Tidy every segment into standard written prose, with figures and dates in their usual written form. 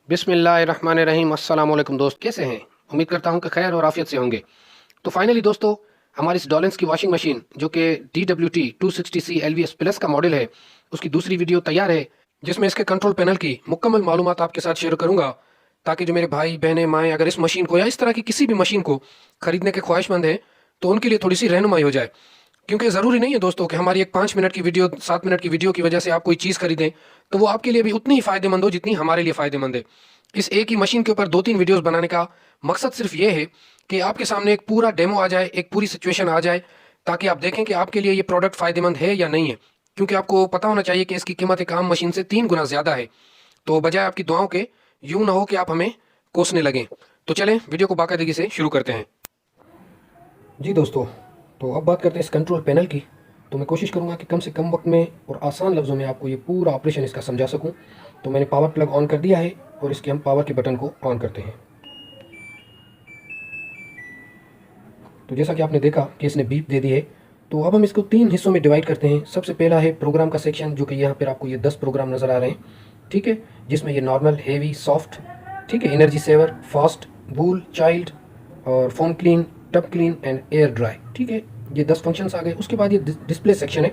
बिस्मिल्लाहिर्रहमानिर्रहीम। अस्सलाम वालेकुम दोस्त, कैसे हैं? उम्मीद करता हूं कि खैर और आफियत से होंगे। तो फाइनली दोस्तों, हमारी इस डॉलेंस की वॉशिंग मशीन जो कि DWT 260C LVS प्लस का मॉडल है, उसकी दूसरी वीडियो तैयार है, जिसमें इसके कंट्रोल पैनल की मुकम्मल मालूमात आपके साथ शेयर करूंगा, ताकि जो मेरे भाई बहनें माएँ अगर इस मशीन को या इस तरह की किसी भी मशीन को खरीदने के ख्वाहिशमंद हैं तो उनके लिए थोड़ी सी रहनुमाई हो जाए। क्योंकि ज़रूरी नहीं है दोस्तों कि हमारी एक 5 मिनट की वीडियो 7 मिनट की वीडियो की वजह से आप कोई चीज़ खरीदें तो वो आपके लिए भी उतनी ही फ़ायदेमंद हो जितनी हमारे लिए फ़ायदेमंद है। इस एक ही मशीन के ऊपर 2-3 वीडियोस बनाने का मकसद सिर्फ ये है कि आपके सामने एक पूरा डेमो आ जाए, एक पूरी सिचुएशन आ जाए, ताकि आप देखें कि आपके लिए ये प्रोडक्ट फ़ायदेमंद है या नहीं है। क्योंकि आपको पता होना चाहिए कि इसकी कीमत एक आम मशीन से 3 गुना ज़्यादा है। तो बजाय आपकी दुआओं के, यूं ना हो कि आप हमें कोसने लगें। तो चलें वीडियो को बाकायदगी से शुरू करते हैं। जी दोस्तों, तो अब बात करते हैं इस कंट्रोल पैनल की। तो मैं कोशिश करूंगा कि कम से कम वक्त में और आसान लफ्ज़ों में आपको ये पूरा ऑपरेशन इसका समझा सकूं। तो मैंने पावर प्लग ऑन कर दिया है और इसके हम पावर के बटन को ऑन करते हैं। तो जैसा कि आपने देखा कि इसने बीप दे दी है, तो अब हम इसको 3 हिस्सों में डिवाइड करते हैं। सबसे पहला है प्रोग्राम का सेक्शन, जो कि यहाँ पर आपको ये 10 प्रोग्राम नज़र आ रहे हैं, ठीक है, जिसमें ये नॉर्मल, हेवी, सॉफ्ट, ठीक है, एनर्जी सेवर, फास्ट, वूल, चाइल्ड और foam clean, tub clean and air dry, ठीक है। ये 10 फंक्शंस आ गए। उसके बाद ये डिस्प्ले सेक्शन है,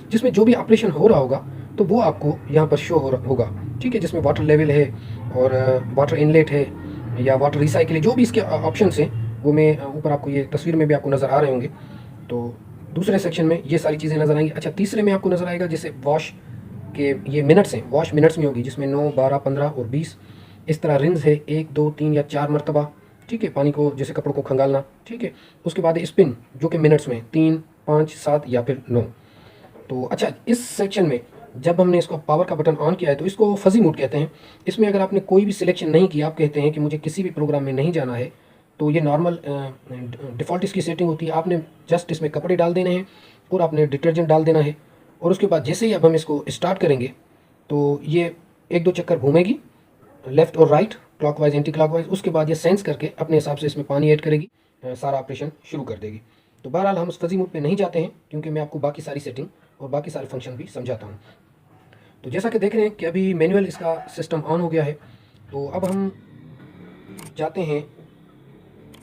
जिसमें जो भी ऑपरेशन हो रहा होगा तो वो आपको यहाँ पर शो होगा, ठीक है, जिसमें वाटर लेवल है और वाटर इनलेट है या वाटर रिसाइकिल है, जो भी इसके ऑप्शंस हैं वो मैं ऊपर आपको ये तस्वीर में भी आपको नज़र आ रहे होंगे। तो दूसरे सेक्शन में ये सारी चीज़ें नज़र आएंगी। अच्छा, तीसरे में आपको नज़र आएगा जैसे वॉश के ये मिनट्स हैं, वॉश मिनट्स में होगी, जिसमें 9, 12, 15 और 20 इस तरह रिंस है, 1, 2, 3 या 4 मरतबा, ठीक है, पानी को जैसे कपड़ों को खंगालना, ठीक है। उसके बाद स्पिन जो कि मिनट्स में 3, 5, 7 या फिर 9। तो अच्छा, इस सेक्शन में जब हमने इसको पावर का बटन ऑन किया है तो इसको फजी मोड कहते हैं। इसमें अगर आपने कोई भी सिलेक्शन नहीं किया, आप कहते हैं कि मुझे किसी भी प्रोग्राम में नहीं जाना है, तो ये नॉर्मल डिफ़ॉल्ट इसकी सेटिंग होती है। आपने जस्ट इसमें कपड़े डाल देने हैं और आपने डिटर्जेंट डाल देना है, और उसके बाद जैसे ही अब हम इसको स्टार्ट करेंगे तो ये 1-2 चक्कर घूमेगी, लेफ़्ट और राइट, क्लॉकवाइज, एंटी क्लॉकवाइज। उसके बाद ये सेंस करके अपने हिसाब से इसमें पानी ऐड करेगी, सारा ऑपरेशन शुरू कर देगी। तो बहरहाल हम उस फजी मोड पे नहीं जाते हैं, क्योंकि मैं आपको बाकी सारी सेटिंग और बाकी सारे फंक्शन भी समझाता हूँ। तो जैसा कि देख रहे हैं कि अभी मैनुअल इसका सिस्टम ऑन हो गया है। तो अब हम जाते हैं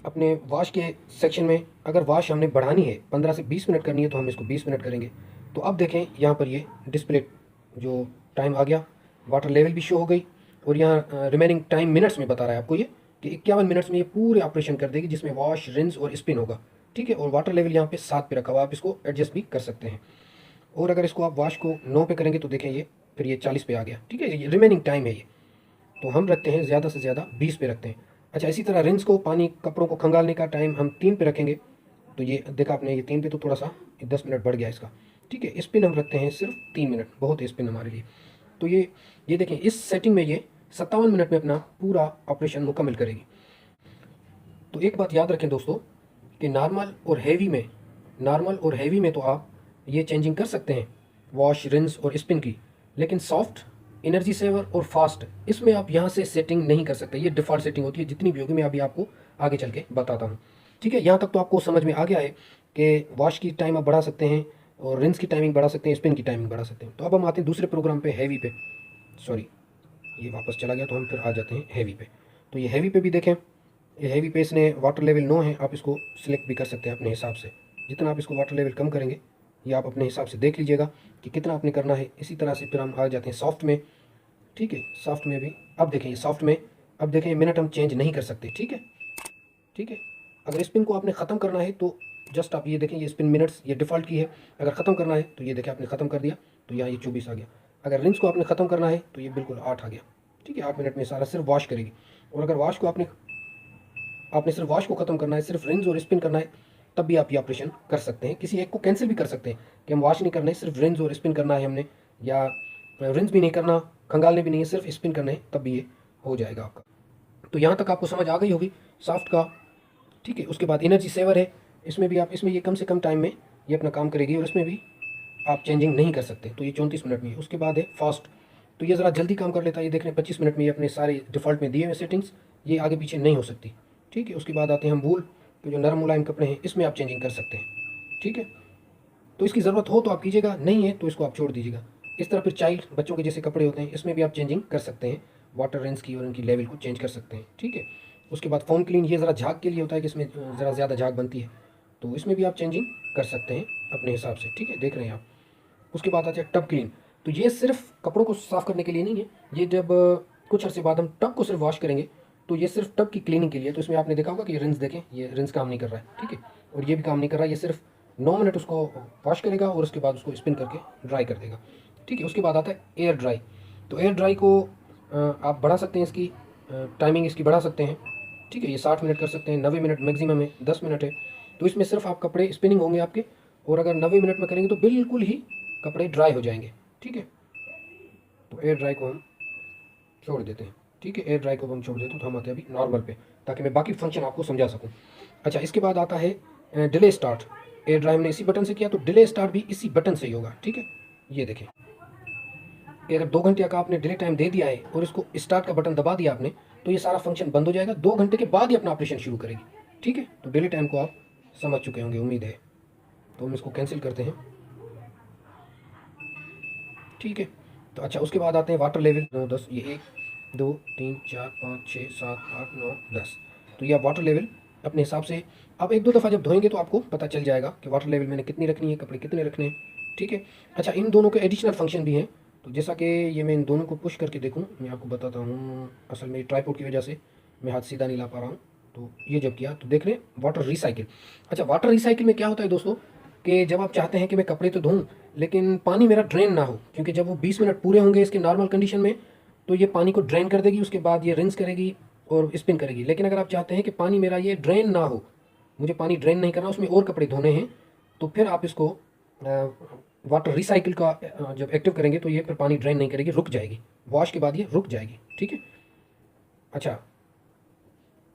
अपने वॉश के सेक्शन में। अगर वॉश हमने बढ़ानी है, 15 से 20 मिनट करनी है, तो हम इसको 20 मिनट करेंगे। तो अब देखें यहाँ पर ये डिस्प्ले जो टाइम आ गया, वाटर लेवल भी शो हो गई, और यहाँ रिमेनिंग टाइम मिनट्स में बता रहा है आपको ये कि 51 मिनट्स में ये पूरे ऑपरेशन कर देगी, जिसमें वॉश, रिंस और स्पिन होगा, ठीक है। और वाटर लेवल यहाँ पे 7 पे रखा हुआ, आप इसको एडजस्ट भी कर सकते हैं। और अगर इसको आप वॉश को 9 पे करेंगे तो देखें ये फिर ये 40 पे आ गया, ठीक है। ये रिमेनिंग टाइम है ये, तो हम रखते हैं ज़्यादा से ज़्यादा 20 पे रखते हैं। अच्छा, इसी तरह रिंस को, पानी कपड़ों को खंगालने का टाइम हम 3 पे रखेंगे। तो ये देखा आपने, ये 3 पे तो थोड़ा सा 10 मिनट बढ़ गया इसका, ठीक है। स्पिन हम रखते हैं सिर्फ 3 मिनट, बहुत है स्पिन हमारे लिए। तो ये देखें, इस सेटिंग में ये 57 मिनट में अपना पूरा ऑपरेशन मुकम्मल करेगी। तो एक बात याद रखें दोस्तों कि नॉर्मल और हैवी में तो आप ये चेंजिंग कर सकते हैं, वॉश, रिंस और स्पिन की, लेकिन सॉफ्ट, एनर्जी सेवर और फास्ट, इसमें आप यहाँ से सेटिंग नहीं कर सकते। ये डिफ़ॉल्ट सेटिंग होती है, जितनी भी होगी मैं अभी आपको आगे चल के बताता हूँ, ठीक है। यहाँ तक तो आपको समझ में आ गया है कि वॉश की टाइम आप बढ़ा सकते हैं और रिंस की टाइमिंग बढ़ा सकते हैं, स्पिन की टाइमिंग बढ़ा सकते हैं। तो अब हम आते हैं दूसरे प्रोग्राम पे, हैवी पे। सॉरी, ये वापस चला गया, तो हम फिर आ जाते हैं हैवी पे। तो ये हैवी पे भी देखें, ये हैवी पे इसने वाटर लेवल 9 है, आप इसको सिलेक्ट भी कर सकते हैं अपने हिसाब से। जितना आप इसको वाटर लेवल कम करेंगे, ये आप अपने हिसाब से देख लीजिएगा कि कितना आपने करना है। इसी तरह से फिर हम आ जाते हैं सॉफ्ट में, ठीक है। सॉफ्ट में भी अब देखें, ये सॉफ्ट में अब देखें, मिनट हम चेंज नहीं कर सकते, ठीक है, ठीक है। अगर स्पिन को आपने ख़त्म करना है तो जस्ट आप ये देखें, ये स्पिन मिनट्स ये डिफ़ॉल्ट की है। अगर ख़त्म करना है तो ये देखें आपने ख़त्म कर दिया, तो यहाँ ये 24 आ गया। अगर रिंस को आपने ख़त्म करना है तो ये बिल्कुल 8 आ गया, ठीक है। 8 मिनट में सारा सिर्फ वॉश करेगी। और अगर वॉश को आपने सिर्फ वॉश को ख़त्म करना है, सिर्फ रिंस और स्पिन करना है, तब भी आप ये ऑपरेशन कर सकते हैं। किसी एक को कैंसिल भी कर सकते हैं कि हम वॉश नहीं करना है, सिर्फ रिंस और स्पिन करना है हमने, या रिंस भी नहीं करना, खंगालने भी नहीं है, सिर्फ स्पिन करना है, तब भी ये हो जाएगा आपका। तो यहाँ तक आपको समझ आ गई होगी सॉफ्ट का, ठीक है। उसके बाद एनर्जी सेवर है, इसमें भी आप, इसमें ये कम से कम टाइम में ये अपना काम करेगी, और इसमें भी आप चेंजिंग नहीं कर सकते। तो ये 34 मिनट में है। उसके बाद है फास्ट, तो ये ज़रा जल्दी काम कर लेता है। ये देख रहे हैं 25 मिनट में ये अपने सारे डिफ़ॉल्ट में दिए हुए सेटिंग्स, ये आगे पीछे नहीं हो सकती, ठीक है। उसके बाद आते हैं हम वूल, तो जो नरम मुलायम कपड़े हैं, इसमें आप चेंजिंग कर सकते हैं, ठीक है। तो इसकी ज़रूरत हो तो आप कीजिएगा, नहीं है तो इसको आप छोड़ दीजिएगा। इस तरह फिर चाइल्ड, बच्चों के जैसे कपड़े होते हैं, इसमें भी आप चेंजिंग कर सकते हैं। वाटर रिंस की और इनकी लेवल को चेंज कर सकते हैं। ठीक है, उसके बाद फोम क्लीन, ये ज़रा झाग के लिए होता है कि इसमें ज़रा ज़्यादा झाग बनती है, तो इसमें भी आप चेंजिंग कर सकते हैं अपने हिसाब से। ठीक है, देख रहे हैं आप। उसके बाद आता है टब क्लीन। तो ये सिर्फ कपड़ों को साफ़ करने के लिए नहीं है, ये जब कुछ अर्से बाद हम टब को सिर्फ वॉश करेंगे तो ये सिर्फ टब की क्लीनिंग के लिए। तो इसमें आपने देखा होगा कि ये रिंस देखें, ये रिंस काम नहीं कर रहा है। ठीक है, और ये भी काम नहीं कर रहा है, ये सिर्फ 9 मिनट उसको वॉश करेगा और उसके बाद उसको स्पिन करके ड्राई कर देगा। ठीक है, उसके बाद आता है एयर ड्राई। तो एयर ड्राई को आप बढ़ा सकते हैं, इसकी टाइमिंग इसकी बढ़ा सकते हैं। ठीक है, ये 60 मिनट कर सकते हैं, 90 मिनट मैक्सिमम है, 10 मिनट है। तो इसमें सिर्फ आप कपड़े स्पिनिंग होंगे आपके, और अगर 90 मिनट में करेंगे तो बिल्कुल ही कपड़े ड्राई हो जाएंगे। ठीक है, तो एयर ड्राई को हम छोड़ देते हैं। ठीक है, एयर ड्राई को हम छोड़ देते हैं। तो हम आते हैं अभी नॉर्मल पे, ताकि मैं बाकी फंक्शन आपको समझा सकूं। अच्छा, इसके बाद आता है डिले स्टार्ट। एयर ड्राई हमने इसी बटन से किया, तो डिले स्टार्ट भी इसी बटन से ही होगा। ठीक है, ये देखें कि अगर 2 घंटे का आपने डिले टाइम दे दिया है और इसको स्टार्ट का बटन दबा दिया आपने, तो ये सारा फंक्शन बंद हो जाएगा। 2 घंटे के बाद ही अपना ऑपरेशन शुरू करेगी। ठीक है, तो डिले टाइम को आप समझ चुके होंगे, उम्मीद है। तो हम इसको कैंसिल करते हैं। ठीक है, तो अच्छा, उसके बाद आते हैं वाटर लेवल 9 10। ये 1 2 3 4 5 6 7 8 9 10। तो ये आप वाटर लेवल अपने हिसाब से आप 1-2 दफ़ा जब धोएंगे तो आपको पता चल जाएगा कि वाटर लेवल मैंने कितनी रखनी है, कपड़े कितने रखने हैं। ठीक है, अच्छा, इन दोनों के एडिशनल फंक्शन भी हैं। तो जैसा कि ये मैं इन दोनों को पुश करके देखूँ, मैं आपको बताता हूँ। असल में ट्राइपॉड की वजह से मैं हाथ सीधा नहीं ला पा रहा हूँ। तो ये जब किया तो देख रहे हैं वाटर रिसाइकिल। अच्छा, वाटर रिसाइकिल में क्या होता है दोस्तों, कि जब आप चाहते हैं कि मैं कपड़े तो धोऊं लेकिन पानी मेरा ड्रेन ना हो, क्योंकि जब वो 20 मिनट पूरे होंगे इसके नॉर्मल कंडीशन में, तो ये पानी को ड्रेन कर देगी, उसके बाद ये रिंस करेगी और स्पिन करेगी। लेकिन अगर आप चाहते हैं कि पानी मेरा ये ड्रेन ना हो, मुझे पानी ड्रेन नहीं करना, उसमें और कपड़े धोने हैं, तो फिर आप इसको वाटर रिसाइकिल का जब एक्टिव करेंगे तो ये फिर पानी ड्रेन नहीं करेगी, रुक जाएगी। वॉश के बाद ये रुक जाएगी। ठीक है, अच्छा,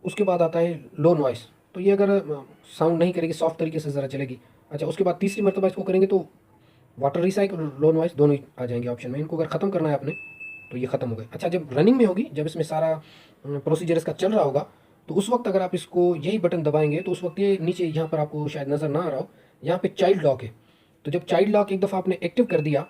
उसके बाद आता है लो नॉइस। तो ये अगर साउंड नहीं करेगी, सॉफ्ट तरीके से ज़रा चलेगी। अच्छा, उसके बाद तीसरी मरतबा इसको करेंगे तो वाटर रिसाइकिल और लो नॉइस दोनों ही आ जाएंगे ऑप्शन में। इनको अगर ख़त्म करना है आपने तो ये ख़त्म हो गए। अच्छा, जब रनिंग में होगी, जब इसमें सारा प्रोसीजर इसका चल रहा होगा, तो उस वक्त अगर आप इसको यही बटन दबाएंगे तो उस वक्त ये नीचे यहाँ पर आपको शायद नज़र ना आ रहा हो, यहाँ पे चाइल्ड लॉक है। तो जब चाइल्ड लॉक एक दफ़ा आपने एक्टिव कर दिया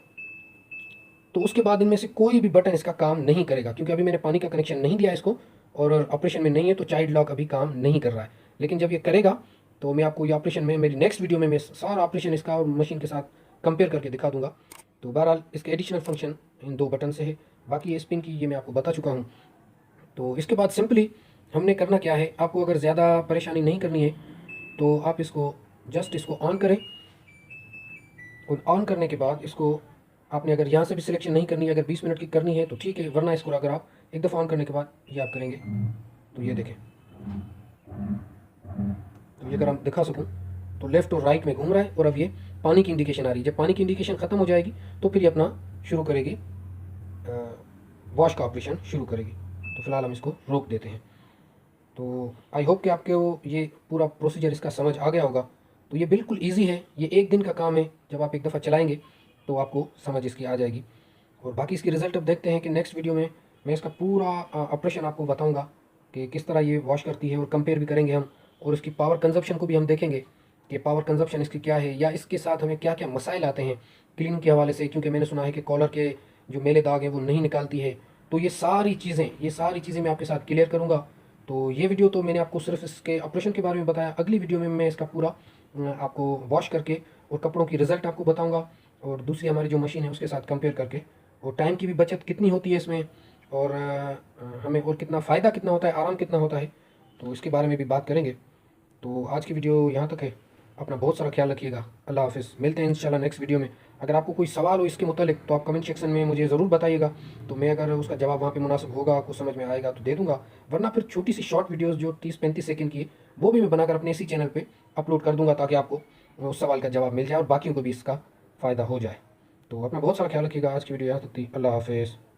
तो उसके बाद इनमें से कोई भी बटन इसका काम नहीं करेगा, क्योंकि अभी मैंने पानी का कनेक्शन नहीं दिया इसको और ऑपरेशन में नहीं है, तो चाइल्ड लॉक अभी काम नहीं कर रहा है। लेकिन जब ये करेगा तो मैं आपको ये ऑपरेशन में, मेरी नेक्स्ट वीडियो में मैं सारा ऑपरेशन इसका और मशीन के साथ कंपेयर करके दिखा दूंगा। तो बहरहाल इसके एडिशनल फंक्शन इन 2 बटन से है। बाकी ये स्पिन की ये मैं आपको बता चुका हूँ। तो इसके बाद सिंपली हमने करना क्या है, आपको अगर ज़्यादा परेशानी नहीं करनी है तो आप इसको जस्ट इसको ऑन करें, और ऑन करने के बाद इसको आपने अगर यहाँ से भी सिलेक्शन नहीं करनी है, अगर 20 मिनट की करनी है तो ठीक है, वरना इसको अगर आप एक दफ़ा ऑन करने के बाद ये आप करेंगे तो ये देखें, तो ये अगर हम दिखा सकूँ तो लेफ़्ट और राइट में घूम रहा है और अब ये पानी की इंडिकेशन आ रही है। जब पानी की इंडिकेशन ख़त्म हो जाएगी तो फिर ये अपना शुरू करेगी, वॉश का ऑपरेशन शुरू करेगी। तो फ़िलहाल हम इसको रोक देते हैं। तो आई होप कि आपको ये पूरा प्रोसीजर इसका समझ आ गया होगा। तो ये बिल्कुल ईजी है, ये 1 दिन का काम है। जब आप एक दफ़ा चलाएँगे तो आपको समझ इसकी आ जाएगी। और बाकी इसकी रिज़ल्ट अब देखते हैं कि नेक्स्ट वीडियो में मैं इसका पूरा ऑपरेशन आपको बताऊंगा कि किस तरह ये वॉश करती है, और कंपेयर भी करेंगे हम, और इसकी पावर कंजप्शन को भी हम देखेंगे कि पावर कंजप्शन इसकी क्या है, या इसके साथ हमें क्या क्या मसाइल आते हैं क्लीन के हवाले से, क्योंकि मैंने सुना है कि कॉलर के जो मेले दाग हैं वो नहीं निकालती है। तो ये सारी चीज़ें मैं आपके साथ क्लियर करूँगा। तो ये वीडियो तो मैंने आपको सिर्फ इसके ऑपरेशन के बारे में बताया। अगली वीडियो में मैं इसका पूरा आपको वॉश करके और कपड़ों की रिज़ल्ट आपको बताऊँगा, और दूसरी हमारी जो मशीन है उसके साथ कंपेयर करके, और टाइम की भी बचत कितनी होती है इसमें, और हमें और कितना फ़ायदा कितना होता है, आराम कितना होता है, तो इसके बारे में भी बात करेंगे। तो आज की वीडियो यहाँ तक है। अपना बहुत सारा ख्याल रखिएगा। अल्लाह हाफ़िज़। मिलते हैं इंशाल्लाह नेक्स्ट वीडियो में। अगर आपको कोई सवाल हो इसके मुतालिक तो आप कमेंट सेक्शन में मुझे ज़रूर बताइएगा, तो मैं अगर उसका जवाब वहाँ पे मुनासिब होगा, आपको समझ में आएगा तो दे दूँगा, वरना फिर छोटी सी शॉर्ट वीडियोज़ जो 30-35 सेकंड की है वो भी मैं बनाकर अपने इसी चैनल पर अपलोड कर दूँगा, ताकि आपको उस सवाल का जवाब मिल जाए और बाकियों को भी इसका फ़ायदा हो जाए। तो अपना बहुत सारा ख्याल रखिएगा। आज की वीडियो यहाँ तक थी। अल्लाह हाफ़िज़।